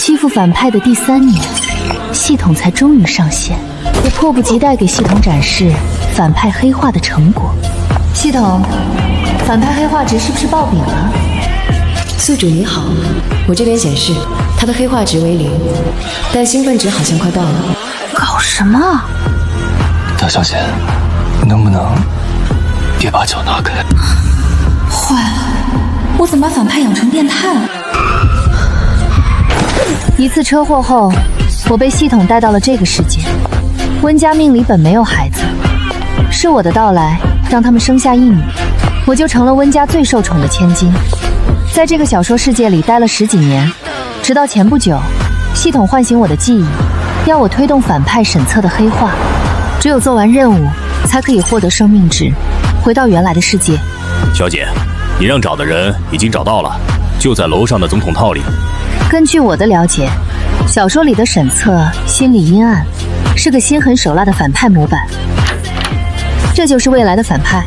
欺负反派的第3年，系统才终于上线。我迫不及待给系统展示反派黑化的成果。系统，反派黑化值是不是爆饼了？宿主你好，我这边显示他的黑化值为0，但兴奋值好像快到了。搞什么？大小姐，能不能别把脚拿开？坏了，我怎么把反派养成变态了？一次车祸后，我被系统带到了这个世界。温家命里本没有孩子，是我的到来让他们生下一女，我就成了温家最受宠的千金。在这个小说世界里待了10几年，直到前不久，系统唤醒我的记忆，要我推动反派沈策的黑化。只有做完任务，才可以获得生命值，回到原来的世界。小姐，你让找的人已经找到了，就在楼上的总统套里。根据我的了解，小说里的沈策心理阴暗，是个心狠手辣的反派模板。这就是未来的反派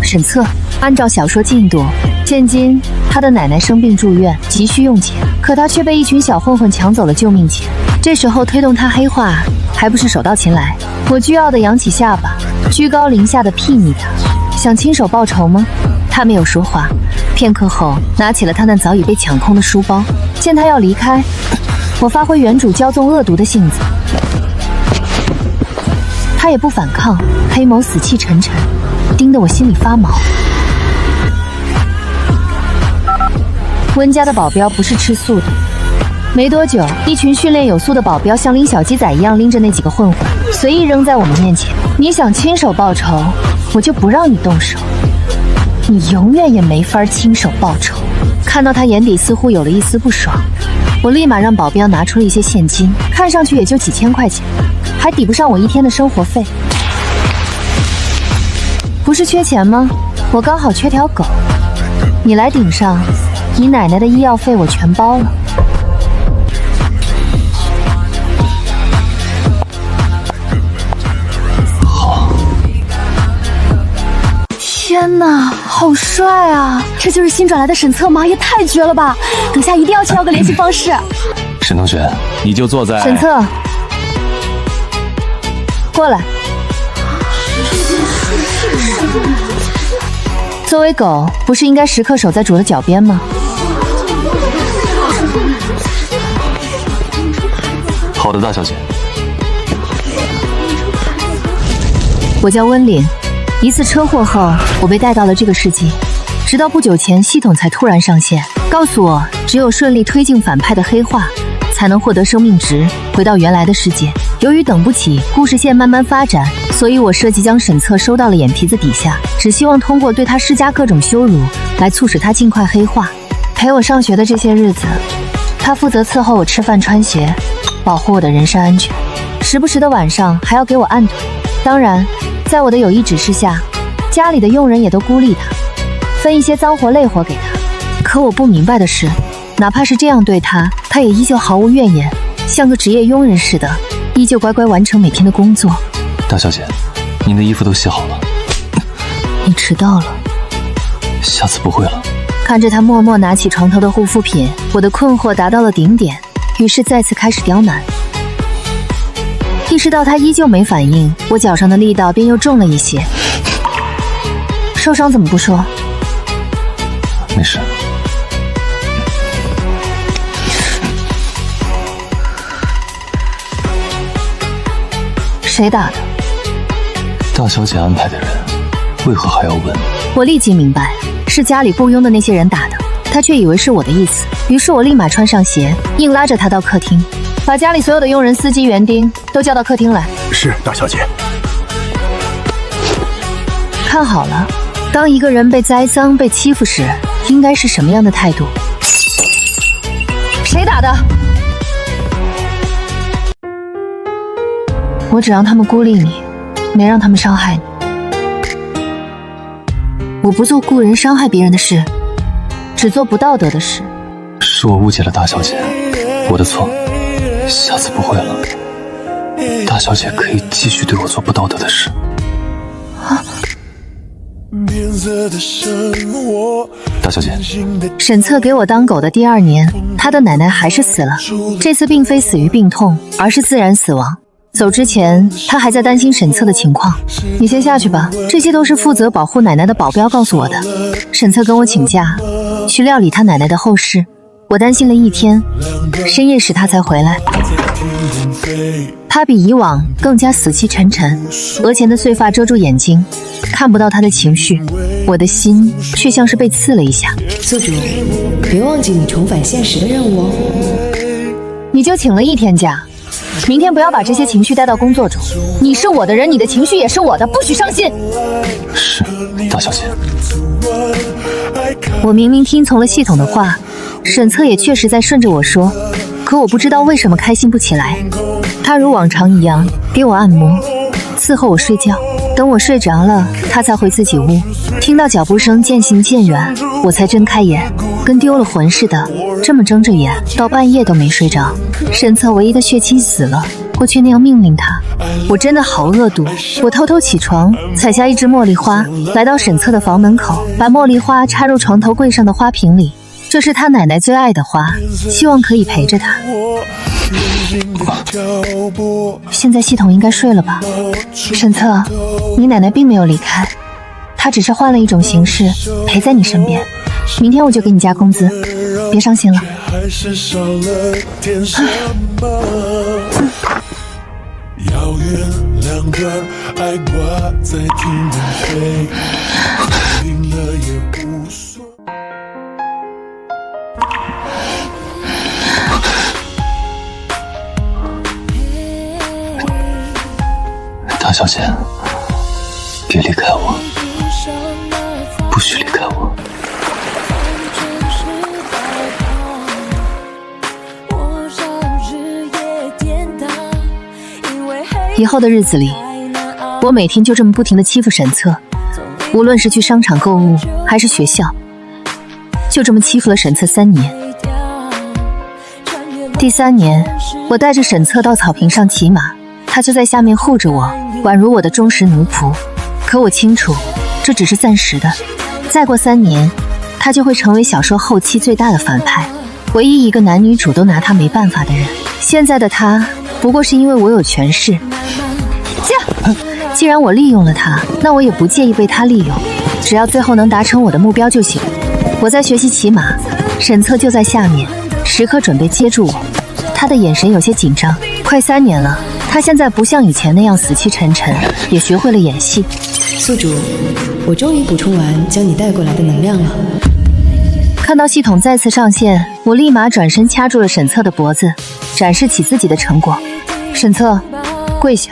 沈策。按照小说进度，现今他的奶奶生病住院，急需用钱，可他却被一群小混混抢走了救命钱。这时候推动他黑化，还不是手到擒来？我倨傲地扬起下巴，居高临下的睥睨他，想亲手报仇吗？他没有说话，片刻后拿起了他那早已被抢空的书包。见他要离开，我发挥原主骄纵恶毒的性子，他也不反抗，黑眸死气沉沉，盯得我心里发毛。温家的保镖不是吃素的。没多久，一群训练有素的保镖像拎小鸡仔一样拎着那几个混混，随意扔在我们面前。你想亲手报仇，我就不让你动手，你永远也没法亲手报仇。看到他眼底似乎有了一丝不爽，我立马让保镖拿出了一些现金，看上去也就几千块钱，还抵不上我1天的生活费。不是缺钱吗？我刚好缺条狗，你来顶上，你奶奶的医药费我全包了。天哪，好帅啊！这就是新转来的沈策吗？也太绝了吧！等下一定要去要个联系方式。沈同学，你就坐在……沈策，过来。作为狗，不是应该时刻守在主的脚边吗？好的，大小姐。我叫温岭。一次车祸后，我被带到了这个世界，直到不久前，系统才突然上线，告诉我只有顺利推进反派的黑化，才能获得生命值，回到原来的世界。由于等不起故事线慢慢发展，所以我设计将沈策收到了眼皮子底下，只希望通过对他施加各种羞辱，来促使他尽快黑化。陪我上学的这些日子，他负责伺候我吃饭穿鞋，保护我的人身安全，时不时的晚上还要给我按腿。当然在我的有意指示下，家里的佣人也都孤立他，分一些脏活累活给他。可我不明白的是，哪怕是这样对他，他也依旧毫无怨言，像个职业佣人似的，依旧乖乖完成每天的工作。大小姐，您的衣服都洗好了。你迟到了，下次不会了。看着他默默拿起床头的护肤品，我的困惑达到了顶点，于是再次开始刁难。意识到他依旧没反应，我脚上的力道便又重了一些。受伤怎么不说？没事。谁打的？大小姐安排的人，为何还要问？我立即明白，是家里雇佣的那些人打的，他却以为是我的意思。于是我立马穿上鞋，硬拉着他到客厅，把家里所有的佣人、司机、园丁都叫到客厅来。是，大小姐。看好了，当一个人被栽赃、被欺负时，应该是什么样的态度？谁打的？我只让他们孤立你，没让他们伤害你。我不做雇人伤害别人的事，只做不道德的事。是我误解了大小姐，我的错，下次不会了。大小姐可以继续对我做不道德的事。啊！变色的生活大小姐，沈策给我当狗的第2年，他的奶奶还是死了。这次并非死于病痛，而是自然死亡。走之前，他还在担心沈策的情况。你先下去吧，这些都是负责保护奶奶的保镖告诉我的。沈策跟我请假，去料理他奶奶的后事。我担心了1天，深夜时他才回来。他比以往更加死气沉沉，额前的碎发遮住眼睛，看不到他的情绪。我的心却像是被刺了一下。宿主，别忘记你重返现实的任务哦。你就请了1天假，明天不要把这些情绪带到工作中。你是我的人，你的情绪也是我的，不许伤心。是，大小姐。我明明听从了系统的话，沈策也确实在顺着我说，可我不知道为什么开心不起来。他如往常一样给我按摩，伺候我睡觉。等我睡着了，他才回自己屋。听到脚步声渐行渐远，我才睁开眼，跟丢了魂似的，这么睁着眼，到半夜都没睡着。沈策唯一的血亲死了，我却那样命令他，我真的好恶毒。我偷偷起床，采下一支茉莉花，来到沈策的房门口，把茉莉花插入床头柜上的花瓶里。这是他奶奶最爱的花，希望可以陪着他。现在系统应该睡了吧？沈策，你奶奶并没有离开，她只是换了一种形式陪在你身边。明天我就给你加工资，别伤心了。遥远两段爱挂在天边飞，停了也无所。大小姐，别离开我，不许离开我。以后的日子里，我每天就这么不停地欺负沈策，无论是去商场购物还是学校，就这么欺负了沈策3年。第3年，我带着沈策到草坪上骑马，他就在下面护着我，宛如我的忠实奴仆。可我清楚，这只是暂时的，再过3年，他就会成为小说后期最大的反派，唯一一个男女主都拿他没办法的人。现在的他，不过是因为我有权势。既然我利用了他，那我也不介意被他利用，只要最后能达成我的目标就行。我在学习骑马，沈策就在下面，时刻准备接住我。他的眼神有些紧张。快3年了，他现在不像以前那样死气沉沉，也学会了演戏。宿主，我终于补充完将你带过来的能量了。看到系统再次上线，我立马转身掐住了沈策的脖子，展示起自己的成果。沈策，跪下。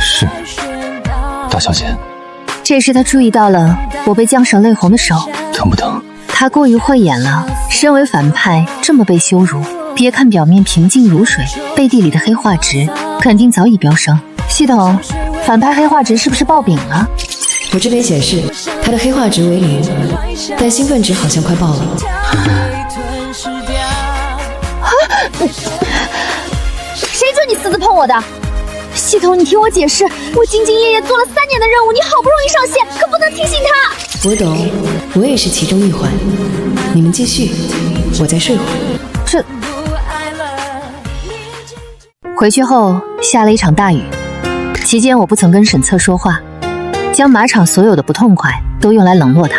是，大小姐。这时他注意到了我被缰绳勒红的手，疼不疼？他过于慧眼了，身为反派这么被羞辱，别看表面平静如水，背地里的黑化值肯定早已飙升。系统，反派黑化值是不是爆饼了？我这边显示他的黑化值为0，但兴奋值好像快爆了。谁准你私自碰我的？系统，你听我解释，我兢兢业业做了3年的任务，你好不容易上线，可不能听信他。我懂，我也是其中一环。你们继续，我再睡会儿。这回去后下了一场大雨，期间我不曾跟沈策说话，将马场所有的不痛快都用来冷落他，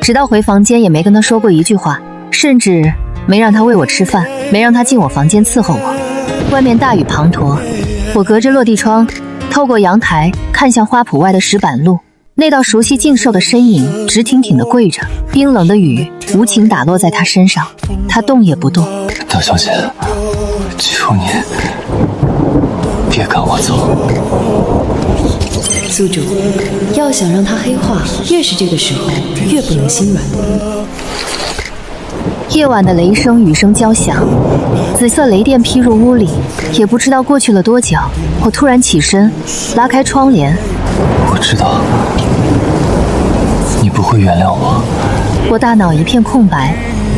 直到回房间也没跟他说过一句话，甚至没让他喂我吃饭，没让他进我房间伺候我。外面大雨滂沱，我隔着落地窗透过阳台看向花圃外的石板路，那道熟悉劲瘦的身影直挺挺地跪着，冰冷的雨无情打落在他身上，他动也不动。大小姐，求你别赶我走。宿主，要想让他黑化，越是这个时候越不能心软。夜晚的雷声雨声交响，紫色雷电劈入屋里，也不知道过去了多久，我突然起身拉开窗帘。我知道你不会原谅我。我大脑一片空白，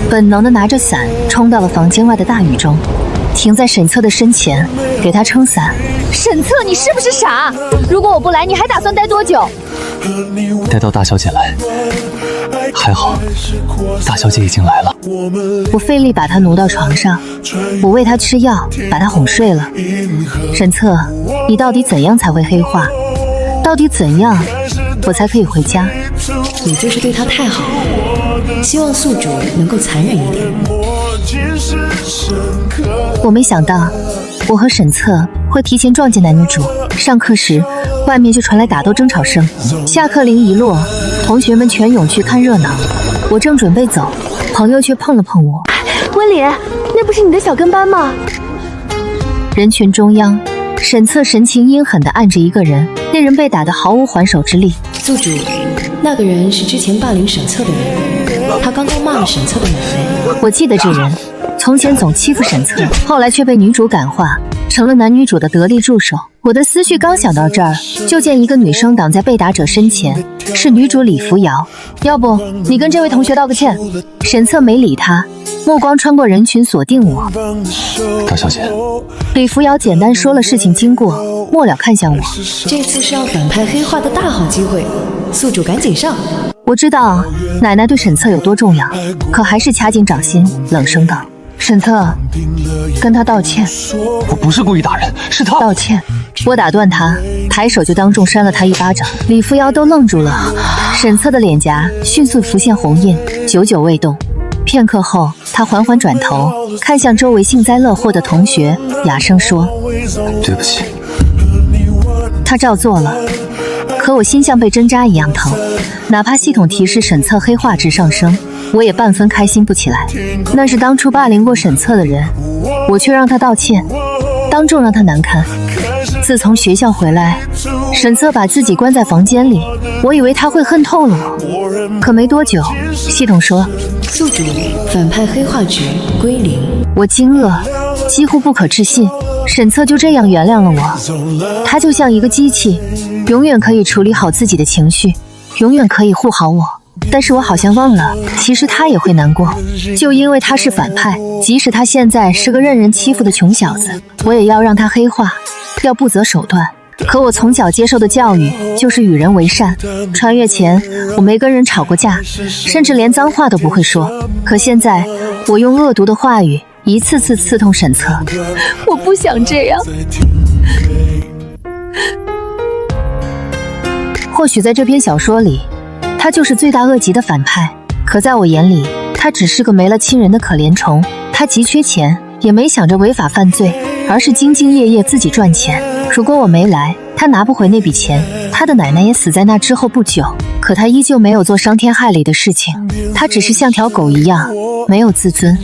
本能地拿着伞冲到了房间外的大雨中，停在沈策的身前给他撑伞。沈策，你是不是傻？如果我不来，你还打算待多久？待到大小姐来。还好，大小姐已经来了。我费力把她奴到床上，我喂她吃药，把她哄睡了。沈策，你到底怎样才会黑化？到底怎样我才可以回家？你就是对他太好了，希望宿主能够残忍一点。我没想到，我和沈策会提前撞见男女主。上课时，外面就传来打斗争吵声。下课铃一落，同学们全涌去看热闹。我正准备走，朋友却碰了碰我。温里，那不是你的小跟班吗？人群中央，沈策神情阴狠地按着一个人，那人被打得毫无还手之力。宿主，那个人是之前霸凌沈策的人，他刚刚骂了沈策的奶奶。我记得这人，从前总欺负沈策，后来却被女主感化，成了男女主的得力助手。我的思绪刚想到这儿，就见一个女生挡在被打者身前，是女主李扶摇。要不你跟这位同学道个歉？沈策没理他，目光穿过人群锁定我。大小姐，李扶摇简单说了事情经过，末了看向我。这次是要反派黑化的大好机会，宿主赶紧上。我知道奶奶对沈策有多重要，可还是掐紧掌心，冷声道：沈策，跟他道歉。我不是故意打人，是他道歉。我打断他，抬手就当众扇了他一巴掌。李扶摇都愣住了，沈策的脸颊迅速浮现红印，久久未动。片刻后，他缓缓转头，看向周围幸灾乐祸的同学，哑声说：对不起。他照做了，可我心像被针扎一样疼。哪怕系统提示沈策黑化值上升，我也半分开心不起来。那是当初霸凌过沈策的人，我却让他道歉，当众让他难堪。自从学校回来，沈策把自己关在房间里，我以为他会恨透了我，可没多久，系统说宿主反派黑化值归零。我惊愕，几乎不可置信，沈策就这样原谅了我。他就像一个机器，永远可以处理好自己的情绪，永远可以护好我。但是我好像忘了，其实他也会难过，就因为他是反派，即使他现在是个任人欺负的穷小子，我也要让他黑化，要不择手段。可我从小接受的教育就是与人为善，穿越前我没跟人吵过架，甚至连脏话都不会说。可现在我用恶毒的话语一次次刺痛沈策，我不想这样。或许在这篇小说里，他就是罪大恶极的反派，可在我眼里，他只是个没了亲人的可怜虫。他急缺钱，也没想着违法犯罪，而是兢兢业业自己赚钱。如果我没来，他拿不回那笔钱，他的奶奶也死在那之后不久。可他依旧没有做伤天害理的事情，他只是像条狗一样，没有自尊，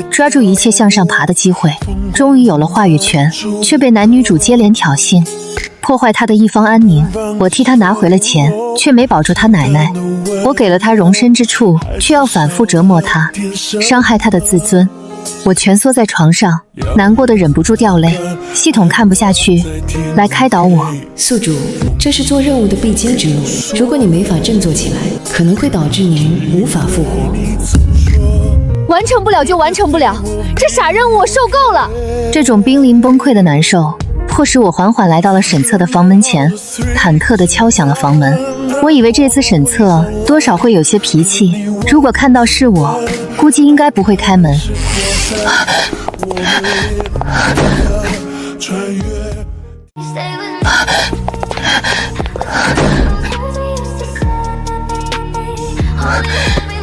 抓住一切向上爬的机会。终于有了话语权，却被男女主接连挑衅，破坏他的一方安宁。我替他拿回了钱，却没保住他奶奶。我给了他容身之处，却要反复折磨他，伤害他的自尊。我蜷缩在床上，难过的忍不住掉泪。系统看不下去，来开导我。宿主，这是做任务的必经之路，如果你没法振作起来，可能会导致您无法复活。完成不了就完成不了，这傻任务我受够了。这种濒临崩溃的难受，迫使我缓缓来到了沈策的房门前，忐忑地敲响了房门。我以为这次沈策多少会有些脾气，如果看到是我，估计应该不会开门。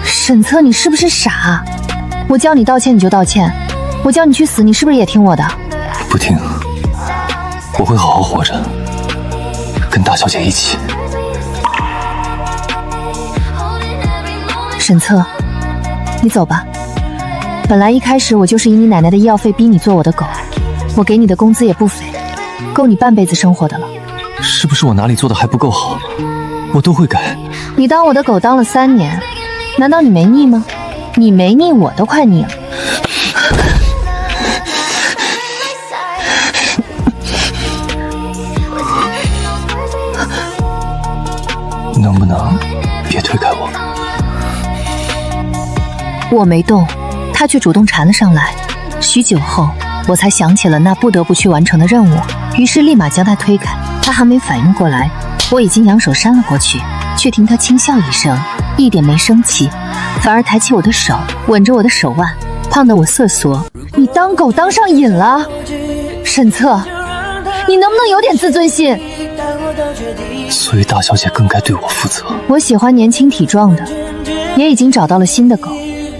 沈策，你是不是傻？我叫你道歉你就道歉，我叫你去死，你是不是也听我的？不听，我会好好活着，跟大小姐一起。沈策，你走吧。本来一开始我就是以你奶奶的医药费逼你做我的狗，我给你的工资也不菲，够你半辈子生活的了。是不是我哪里做的还不够好？我都会改。你当我的狗当了3年，难道你没腻吗？你没腻，我都快腻了。能不能别推开我？我没动，他却主动缠了上来。许久后，我才想起了那不得不去完成的任务，于是立马将他推开。他还没反应过来，我已经扬手扇了过去，却听他轻笑一声，一点没生气，反而抬起我的手，吻着我的手腕，胖得我瑟缩。你当狗当上瘾了，沈策，你能不能有点自尊心？所以大小姐更该对我负责。我喜欢年轻体壮的，也已经找到了新的狗，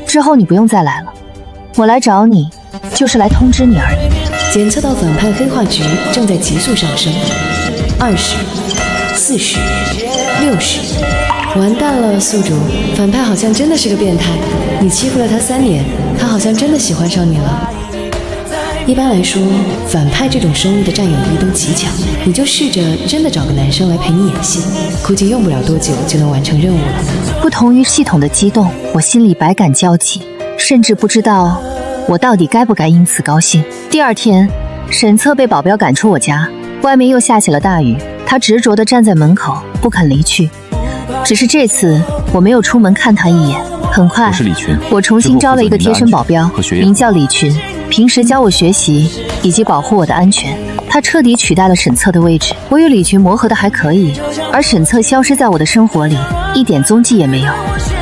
之后你不用再来了。我来找你，就是来通知你而已。检测到反派黑化值正在急速上升，20、40、60，完蛋了，宿主，反派好像真的是个变态。你欺负了他3年，他好像真的喜欢上你了。一般来说，反派这种生物的占有欲都极强，你就试着真的找个男生来陪你演戏，估计用不了多久就能完成任务了。不同于系统的激动，我心里百感交集，甚至不知道我到底该不该因此高兴。第二天，沈策被保镖赶出我家，外面又下起了大雨，他执着地站在门口不肯离去。只是这次我没有出门看他一眼。很快，我是李群，我重新招了一个贴身保镖，名叫李群，平时教我学习以及保护我的安全。他彻底取代了沈策的位置，我与李群磨合的还可以，而沈策消失在我的生活里，一点踪迹也没有，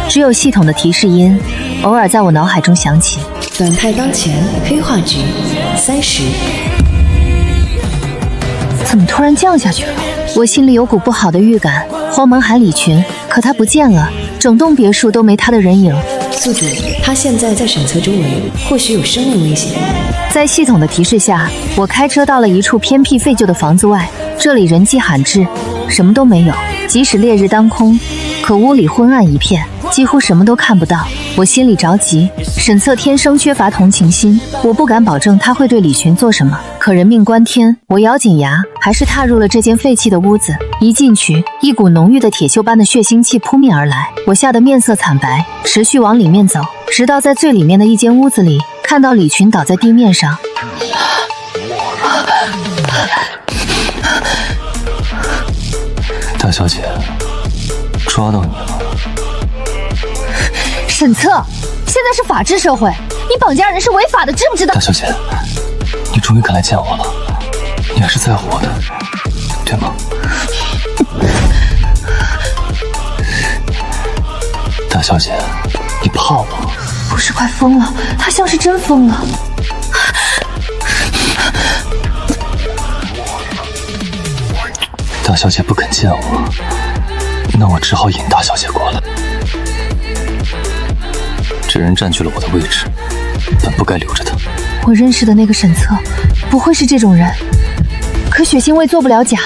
只有系统的提示音偶尔在我脑海中响起。反派当前黑化值30。怎么突然降下去了？我心里有股不好的预感，慌忙喊李群，可他不见了，整栋别墅都没他的人影。宿主，他现在在沈策周围，或许有生命危险。在系统的提示下，我开车到了一处偏僻废旧的房子外，这里人迹罕至，什么都没有。即使烈日当空，可屋里昏暗一片，几乎什么都看不到。我心里着急，沈策天生缺乏同情心，我不敢保证他会对李群做什么，可人命关天，我咬紧牙，还是踏入了这间废弃的屋子。一进去，一股浓郁的铁锈般的血腥气扑面而来，我吓得面色惨白，持续往里面走，直到在最里面的一间屋子里，看到李群倒在地面上。大小姐，抓到你了。沈策，现在是法治社会，你绑架人是违法的，知不知道？大小姐，你终于敢来见我了，你还是在乎我的，对吗？大小姐，你怕我？不是快疯了，他像是真疯了。大小姐不肯见我，那我只好引大小姐过来。这人占据了我的位置，本不该留着他。我认识的那个沈策，不会是这种人。可血腥味做不了假。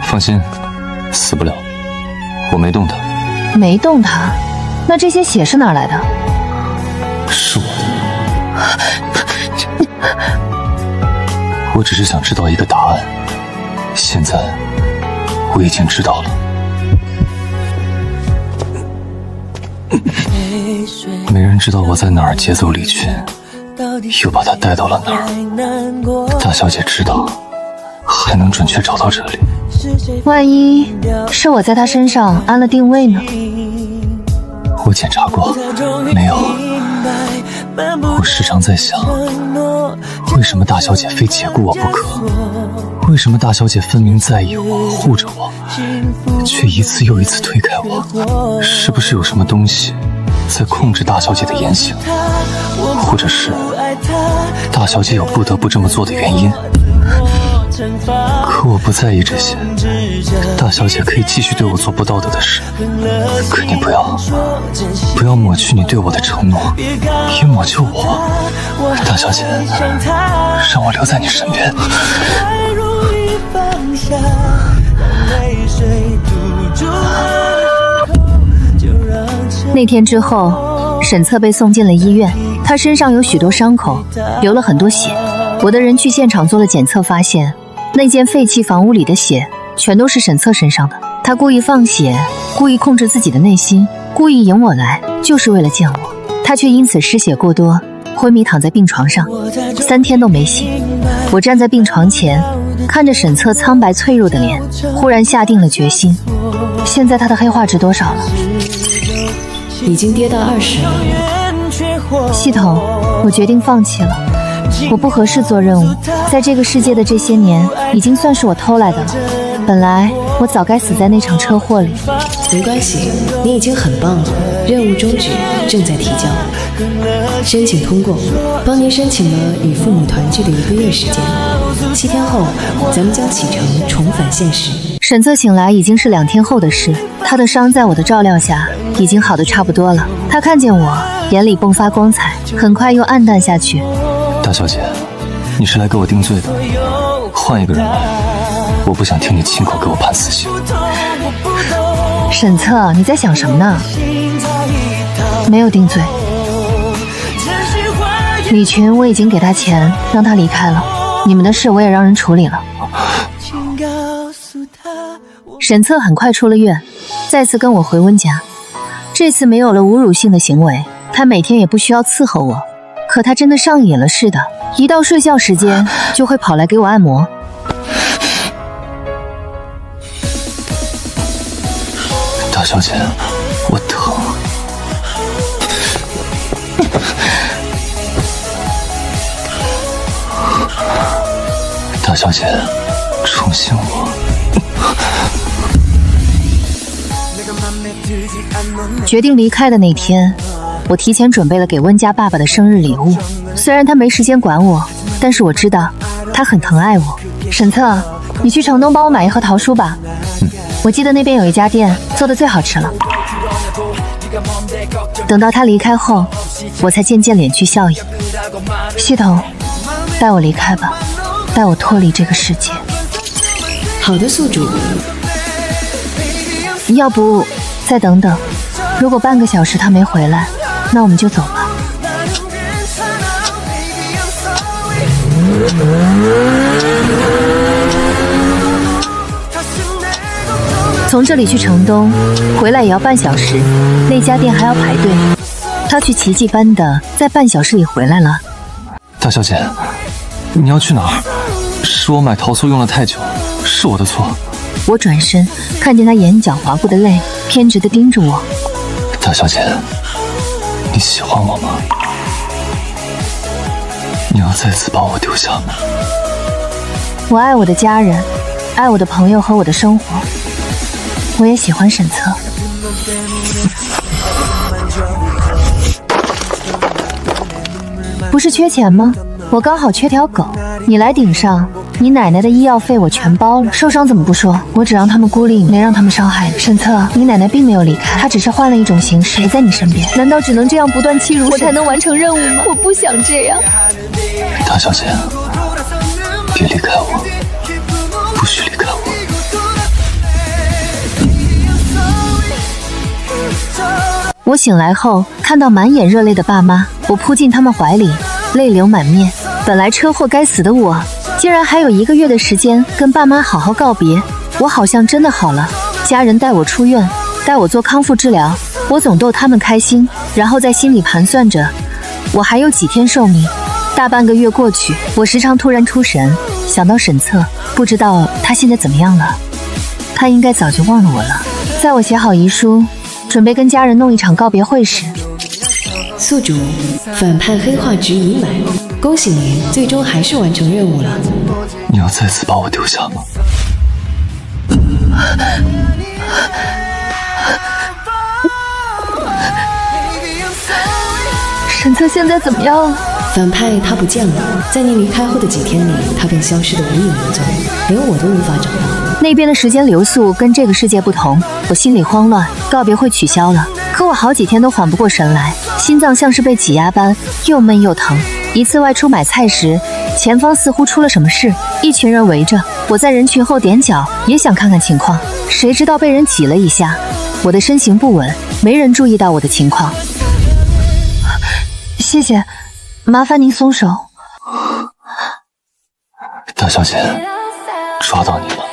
放心，死不了，我没动他。没动他？那这些血是哪来的？是我的。我只是想知道一个答案，现在我已经知道了。没人知道我在哪儿劫走李群，又把他带到了哪儿。大小姐知道，还能准确找到这里。万一是我在他身上安了定位呢？我检查过，没有。我时常在想，为什么大小姐非解雇我不可？为什么大小姐分明在意我、护着我，却一次又一次推开我？是不是有什么东西在控制大小姐的言行？或者是大小姐有不得不这么做的原因？可我不在意这些，大小姐可以继续对我做不道德的事，可你不要抹去你对我的承诺，别抹去我。大小姐，让我留在你身边。那天之后，沈策被送进了医院，他身上有许多伤口，流了很多血。我的人去现场做了检测，发现那间废弃房屋里的血全都是沈策身上的。他故意放血，故意控制自己的内心，故意引我来，就是为了见我。他却因此失血过多，昏迷躺在病床上，3天都没醒。我站在病床前，看着沈策苍白脆弱的脸，忽然下定了决心。现在他的黑化值多少了？已经跌到20了。系统，我决定放弃了。我不合适做任务，在这个世界的这些年，已经算是我偷来的了。本来我早该死在那场车祸里。没关系，你已经很棒了。任务终止，正在提交。申请通过，帮您申请了与父母团聚的1个月时间。7天后，咱们将启程重返现实。沈策醒来已经是2天后的事，他的伤在我的照料下已经好得差不多了。他看见我，眼里迸发光彩，很快又暗淡下去。大小姐，你是来给我定罪的，换一个人来，我不想听你亲口给我判死刑。沈策，你在想什么呢？没有定罪。李群，我已经给他钱，让他离开了。你们的事我也让人处理了。沈策很快出了院，再次跟我回温家。这次没有了侮辱性的行为，他每天也不需要伺候我。可他真的上瘾了似的，一到睡觉时间就会跑来给我按摩。大小姐，我疼。大小姐，宠幸我。决定离开的那天，我提前准备了给温家爸爸的生日礼物。虽然他没时间管我，但是我知道他很疼爱我。沈策，你去城东帮我买1盒桃酥吧。我记得那边有一家店做的最好吃了。等到他离开后，我才渐渐敛去笑意。系统，带我离开吧，带我脱离这个世界。好的，宿主。要不再等等，如果半个小时他没回来，那我们就走吧。从这里去城东，回来也要半小时，那家店还要排队。他却奇迹般的在半小时里回来了。大小姐，你要去哪儿？是我买桃酥用了太久，是我的错。我转身看见他眼角划过的泪，偏执地盯着我。大小姐，你喜欢我吗？你要再次把我丢下吗？我爱我的家人，爱我的朋友和我的生活。我也喜欢沈策。不是缺钱吗？我刚好缺条狗，你来顶上，你奶奶的医药费我全包了。受伤怎么不说？我只让他们孤立你，没让他们伤害你。沈策，你奶奶并没有离开，她只是换了一种形式陪在你身边。难道只能这样不断欺辱我才能完成任务吗？我不想这样。大小姐，别离开我，不许离开我。我醒来后看到满眼热泪的爸妈，我扑进他们怀里，泪流满面。本来车祸该死的我，竟然还有1个月的时间跟爸妈好好告别。我好像真的好了，家人带我出院，带我做康复治疗，我总逗他们开心，然后在心里盘算着，我还有几天寿命。大半个月过去，我时常突然出神，想到沈策，不知道他现在怎么样了。他应该早就忘了我了。在我写好遗书，准备跟家人弄一场告别会时，宿主，反叛黑化值已满，恭喜您，最终还是完成任务了。你要再次把我丢下吗？沈策现在怎么样了？反派他不见了，在您离开后的几天里，他便消失得无影无踪，连我都无法找到。那边的时间流速跟这个世界不同，我心里慌乱。告别会取消了，可我好几天都缓不过神来，心脏像是被挤压般又闷又疼。一次外出买菜时，前方似乎出了什么事，一群人围着我，在人群后踮脚，也想看看情况，谁知道被人挤了一下，我的身形不稳，没人注意到我的情况。谢谢，麻烦您松手。大小姐，抓到你了。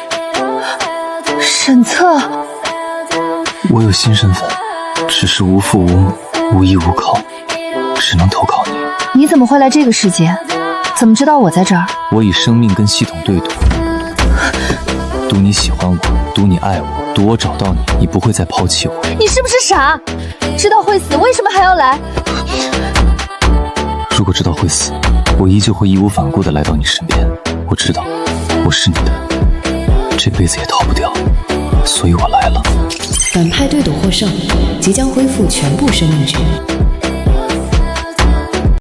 沈策，我有新身份，只是无父无母，无依无靠，只能投靠你。你怎么会来这个世界？怎么知道我在这儿？我以生命跟系统对赌，赌你喜欢我，赌你爱我，赌我找到你，你不会再抛弃我。你是不是傻？知道会死，为什么还要来？如果知道会死，我依旧会义无反顾地来到你身边。我知道，我是你的，这辈子也逃不掉，所以我来了。反派对赌获胜，即将恢复全部生命值。